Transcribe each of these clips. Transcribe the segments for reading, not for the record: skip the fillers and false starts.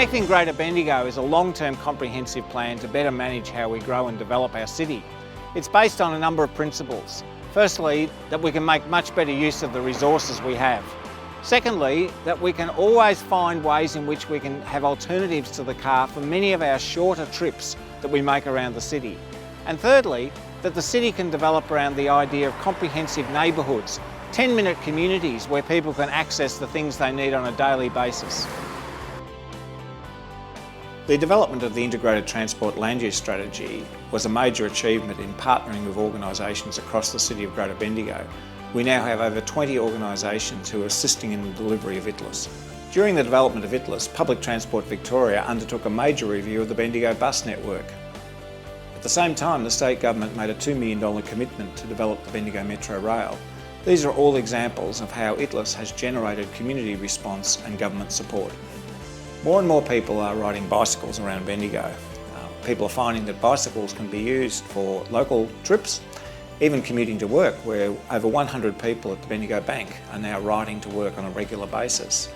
Connecting Greater Bendigo is a long-term comprehensive plan to better manage how we grow and develop our city. It's based on a number of principles. Firstly, that we can make much better use of the resources we have. Secondly, that we can always find ways in which we can have alternatives to the car for many of our shorter trips that we make around the city. And thirdly, that the city can develop around the idea of comprehensive neighbourhoods, 10-minute communities where people can access the things they need on a daily basis. The development of the Integrated Transport Land Use Strategy was a major achievement in partnering with organisations across the city of Greater Bendigo. We now have over 20 organisations who are assisting in the delivery of ITLAS. During the development of ITLAS, Public Transport Victoria undertook a major review of the Bendigo bus network. At the same time, the state government made a $2 million commitment to develop the Bendigo Metro Rail. These are all examples of how ITLAS has generated community response and government support. More and more people are riding bicycles around Bendigo. People are finding that bicycles can be used for local trips, even commuting to work, where over 100 people at the Bendigo Bank are now riding to work on a regular basis.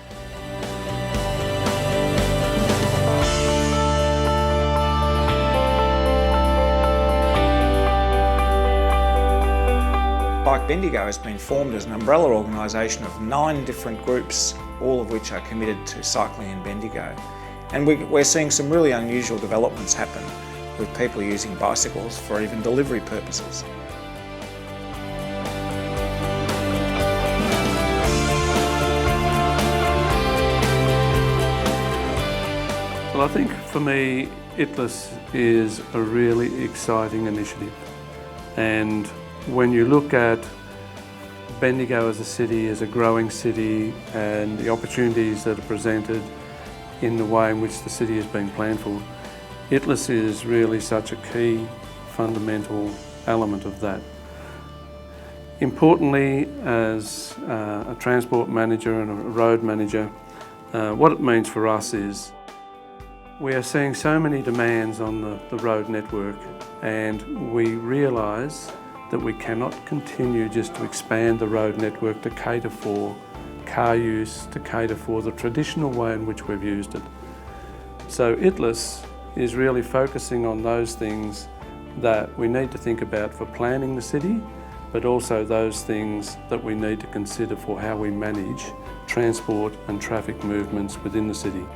Bike Bendigo has been formed as an umbrella organisation of 9 different groups, all of which are committed to cycling in Bendigo. And we're seeing some really unusual developments happen with people using bicycles for even delivery purposes. Well, I think for me, ITLAS is a really exciting initiative. And when you look at Bendigo as a city, as a growing city, and the opportunities that are presented in the way in which the city is being planned for, ITLAS is really such a key, fundamental element of that. Importantly, as a transport manager and a road manager, what it means for us is we are seeing so many demands on the road network, and we realise that we cannot continue just to expand the road network to cater for car use, to cater for the traditional way in which we've used it. So ITLAS is really focusing on those things that we need to think about for planning the city, but also those things that we need to consider for how we manage transport and traffic movements within the city.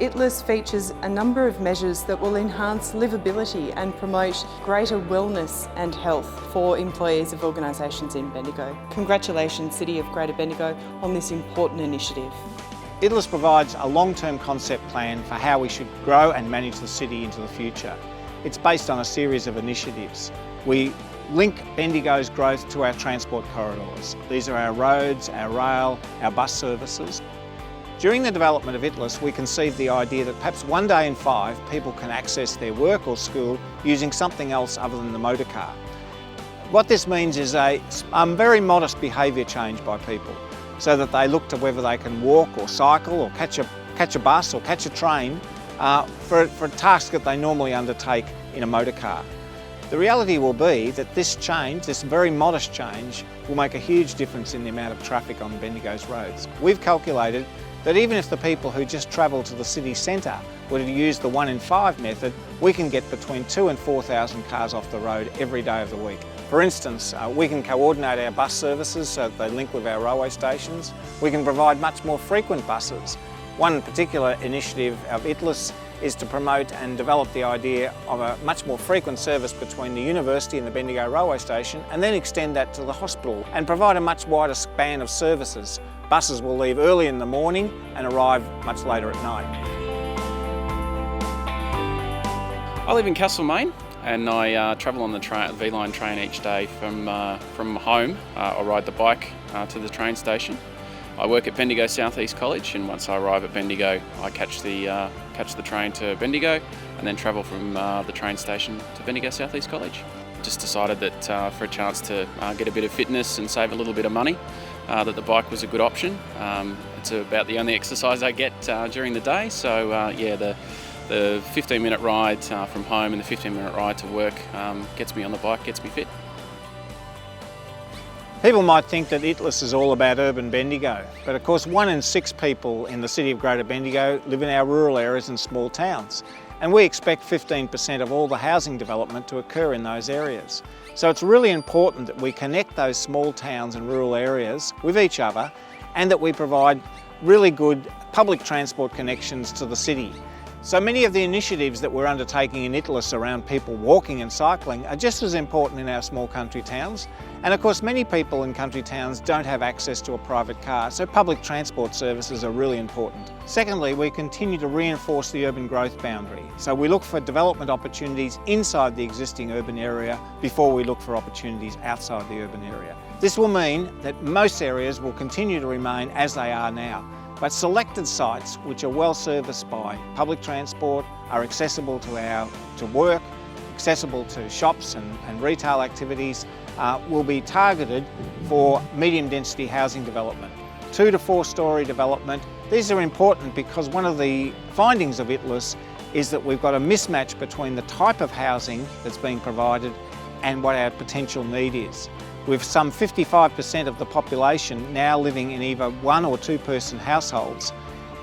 ITLAS features a number of measures that will enhance livability and promote greater wellness and health for employees of organisations in Bendigo. Congratulations, City of Greater Bendigo, on this important initiative. ITLAS provides a long-term concept plan for how we should grow and manage the city into the future. It's based on a series of initiatives. We link Bendigo's growth to our transport corridors. These are our roads, our rail, our bus services. During the development of ITLAS, we conceived the idea that perhaps one day in 5 people can access their work or school using something else other than the motor car. What this means is a very modest behaviour change by people, so that they look to whether they can walk or cycle or catch a bus or catch a train for a task that they normally undertake in a motor car. The reality will be that this change, this very modest change, will make a huge difference in the amount of traffic on Bendigo's roads. We've calculated that even if the people who just travel to the city centre were to use the 1 in 5 method, we can get between 2,000 and 4,000 cars off the road every day of the week. For instance, we can coordinate our bus services so that they link with our railway stations. We can provide much more frequent buses. One particular initiative of ITLAS is to promote and develop the idea of a much more frequent service between the university and the Bendigo railway station, and then extend that to the hospital and provide a much wider span of services. Buses will leave early in the morning and arrive much later at night. I live in Castlemaine and I travel on the V-Line train each day from home. I ride the bike to the train station. I work at Bendigo Southeast College, and once I arrive at Bendigo, I catch the train to Bendigo and then travel from the train station to Bendigo Southeast College. Just decided that for a chance to get a bit of fitness and save a little bit of money, that the bike was a good option. It's about the only exercise I get during the day, so yeah, the 15-minute ride from home and the 15-minute ride to work gets me on the bike, gets me fit. People might think that ITLIS is all about urban Bendigo, but of course 1 in 6 people in the city of Greater Bendigo live in our rural areas and small towns. And we expect 15% of all the housing development to occur in those areas. So it's really important that we connect those small towns and rural areas with each other, and that we provide really good public transport connections to the city. So many of the initiatives that we're undertaking in ITLIS around people walking and cycling are just as important in our small country towns. And of course many people in country towns don't have access to a private car, so public transport services are really important. Secondly, we continue to reinforce the urban growth boundary. So we look for development opportunities inside the existing urban area before we look for opportunities outside the urban area. This will mean that most areas will continue to remain as they are now, but selected sites which are well serviced by public transport, are accessible to work, accessible to shops and retail activities, will be targeted for medium density housing development. 2 to 4 storey development. These are important because one of the findings of ITLIS is that we've got a mismatch between the type of housing that's being provided and what our potential need is. With some 55% of the population now living in either 1 or 2 person households,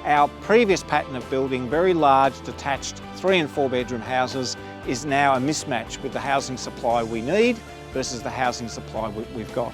our previous pattern of building very large detached 3 and 4 bedroom houses is now a mismatch with the housing supply we need versus the housing supply we've got.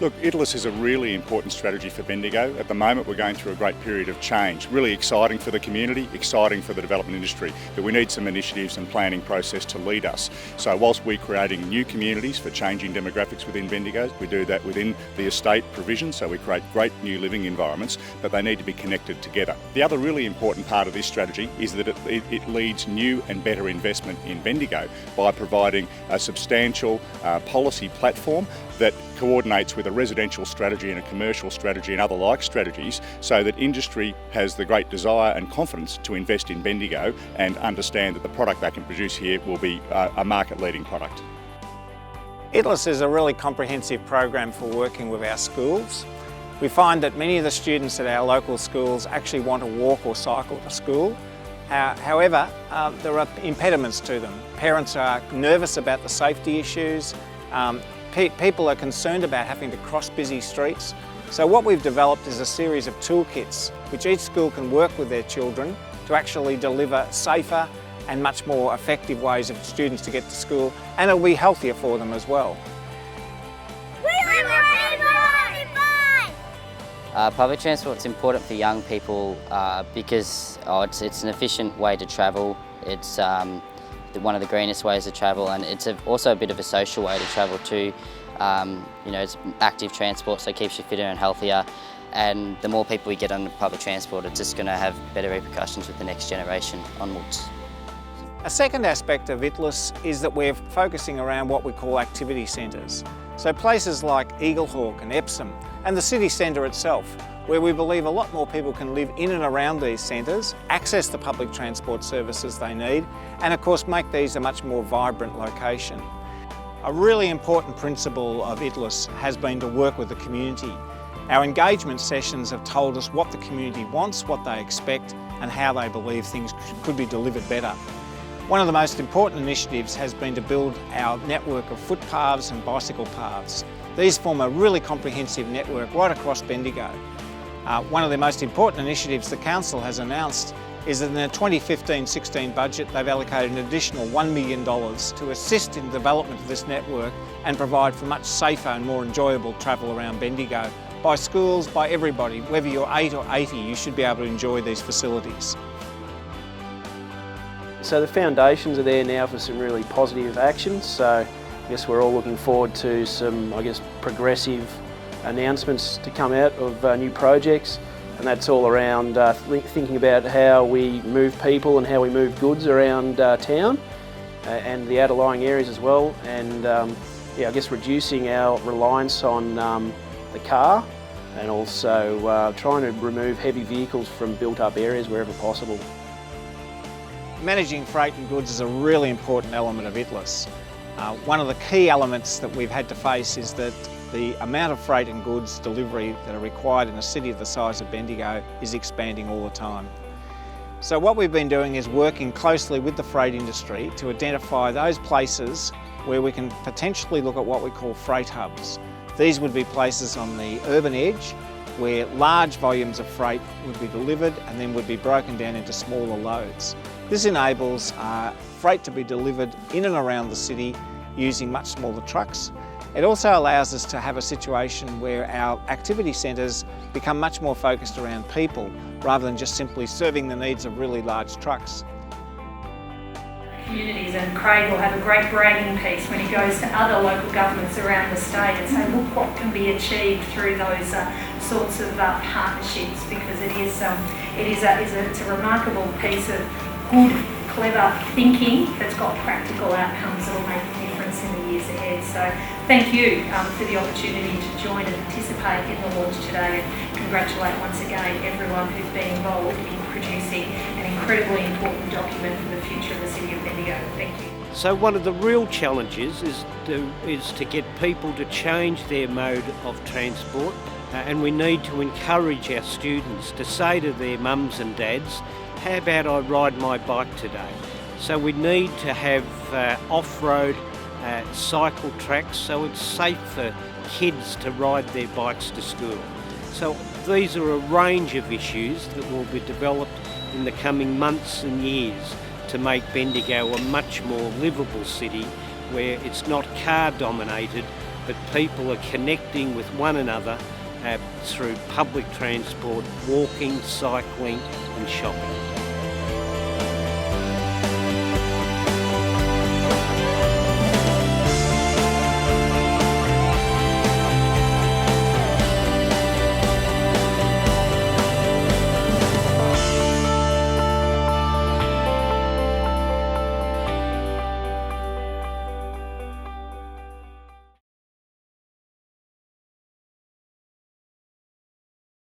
Look, ITLIS is a really important strategy for Bendigo. At the moment we're going through a great period of change. Really exciting for the community, exciting for the development industry, but we need some initiatives and planning process to lead us. So whilst we're creating new communities for changing demographics within Bendigo, we do that within the estate provision, so we create great new living environments, but they need to be connected together. The other really important part of this strategy is that it leads new and better investment in Bendigo by providing a substantial policy platform that coordinates with a residential strategy and a commercial strategy and other like strategies, so that industry has the great desire and confidence to invest in Bendigo and understand that the product they can produce here will be a market-leading product. ITLIS is a really comprehensive program for working with our schools. We find that many of the students at our local schools actually want to walk or cycle to school. However, there are impediments to them. Parents are nervous about the safety issues. People are concerned about having to cross busy streets. So what we've developed is a series of toolkits which each school can work with their children to actually deliver safer and much more effective ways of students to get to school, and it'll be healthier for them as well. Public transport's important for young people because it's an efficient way to travel. It's one of the greenest ways to travel, and it's also a bit of a social way to travel too. It's active transport, so it keeps you fitter and healthier, and the more people we get on public transport, it's just going to have better repercussions with the next generation onwards. A second aspect of ITLIS is that we're focusing around what we call activity centres. So places like Eaglehawk and Epsom and the city centre itself, where we believe a lot more people can live in and around these centres, access the public transport services they need, and of course make these a much more vibrant location. A really important principle of ITLIS has been to work with the community. Our engagement sessions have told us what the community wants, what they expect, and how they believe things could be delivered better. One of the most important initiatives has been to build our network of footpaths and bicycle paths. These form a really comprehensive network right across Bendigo. One of the most important initiatives the Council has announced is that in the 2015-16 budget they've allocated an additional $1 million to assist in the development of this network and provide for much safer and more enjoyable travel around Bendigo. By schools, by everybody, whether you're 8 or 80, you should be able to enjoy these facilities. So the foundations are there now for some really positive actions, so I guess we're all looking forward to some, progressive announcements to come out of new projects, and that's all around thinking about how we move people and how we move goods around town and the outlying areas as well, and reducing our reliance on the car, and also trying to remove heavy vehicles from built-up areas wherever possible. Managing freight and goods is a really important element of ITLIS. One of the key elements that we've had to face is that the amount of freight and goods delivery that are required in a city of the size of Bendigo is expanding all the time. So what we've been doing is working closely with the freight industry to identify those places where we can potentially look at what we call freight hubs. These would be places on the urban edge where large volumes of freight would be delivered and then would be broken down into smaller loads. This enables freight to be delivered in and around the city using much smaller trucks. It also allows us to have a situation where our activity centres become much more focused around people rather than just simply serving the needs of really large trucks. Communities, and Craig will have a great bragging piece when he goes to other local governments around the state and say, look what can be achieved through those sorts of partnerships, because it's a remarkable piece of good, clever thinking that's got practical outcomes that will make a difference in the years ahead. So thank you for the opportunity to join and participate in the launch today, and congratulate once again everyone who's been involved in producing an incredibly important document for the future of the City of Bendigo. Thank you. So one of the real challenges is to get people to change their mode of transport, and we need to encourage our students to say to their mums and dads, how about I ride my bike today? So we need to have off-road cycle tracks so it's safe for kids to ride their bikes to school. So these are a range of issues that will be developed in the coming months and years to make Bendigo a much more livable city where it's not car dominated, but people are connecting with one another through public transport, walking, cycling and shopping.